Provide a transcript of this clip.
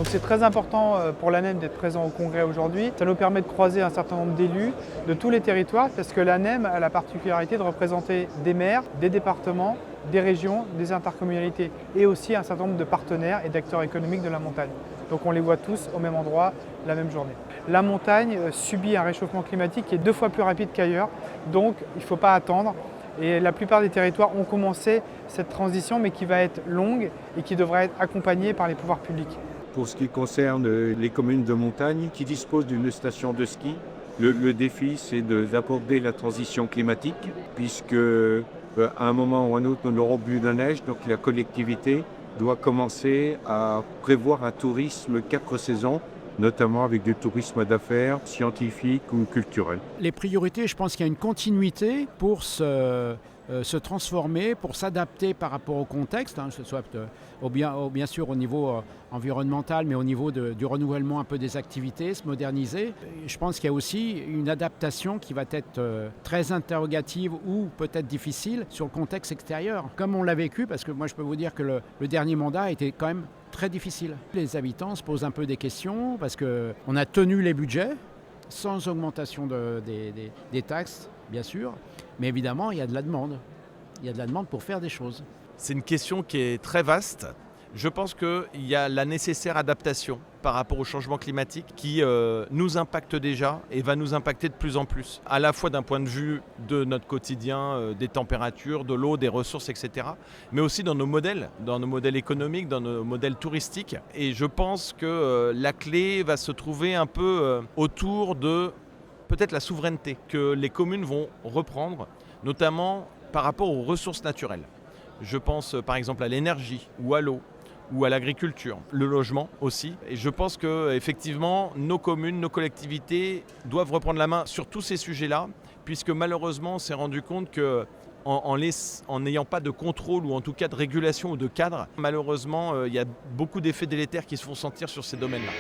c'est très important pour l'ANEM d'être présent au congrès aujourd'hui. Ça nous permet de croiser un certain nombre d'élus de tous les territoires parce que l'ANEM a la particularité de représenter des maires, des départements, des régions, des intercommunalités et aussi un certain nombre de partenaires et d'acteurs économiques de la montagne. Donc on les voit tous au même endroit la même journée. La montagne subit un réchauffement climatique qui est 2 fois plus rapide qu'ailleurs, donc il ne faut pas attendre. Et la plupart des territoires ont commencé cette transition, mais qui va être longue et qui devra être accompagnée par les pouvoirs publics. Pour ce qui concerne les communes de montagne qui disposent d'une station de ski, le défi c'est d'aborder la transition climatique, puisque à un moment ou à un autre nous n'aurons plus de neige, donc la collectivité doit commencer à prévoir un tourisme 4 saisons, notamment avec du tourisme d'affaires, scientifique ou culturel. Les priorités, je pense qu'il y a une continuité pour se transformer, pour s'adapter par rapport au contexte, que ce soit bien sûr au niveau environnemental, mais au niveau du renouvellement un peu des activités, se moderniser. Je pense qu'il y a aussi une adaptation qui va être très interrogative ou peut-être difficile sur le contexte extérieur, comme on l'a vécu, parce que moi je peux vous dire que le dernier mandat a été quand même très difficile. Les habitants se posent un peu des questions parce qu'on a tenu les budgets sans augmentation des taxes, bien sûr, mais évidemment, il y a de la demande. Il y a de la demande pour faire des choses. C'est une question qui est très vaste. Je pense qu'il y a la nécessaire adaptation par rapport au changement climatique qui nous impacte déjà et va nous impacter de plus en plus, à la fois d'un point de vue de notre quotidien, des températures, de l'eau, des ressources, etc., mais aussi dans nos modèles économiques, dans nos modèles touristiques. Et je pense que la clé va se trouver un peu autour de peut-être la souveraineté que les communes vont reprendre, notamment par rapport aux ressources naturelles. Je pense par exemple à l'énergie ou à l'eau, ou à l'agriculture, le logement aussi. Et je pense qu'effectivement, nos communes, nos collectivités doivent reprendre la main sur tous ces sujets-là, puisque malheureusement, on s'est rendu compte qu'en n'ayant pas de contrôle ou en tout cas de régulation ou de cadre, malheureusement, il y a beaucoup d'effets délétères qui se font sentir sur ces domaines-là.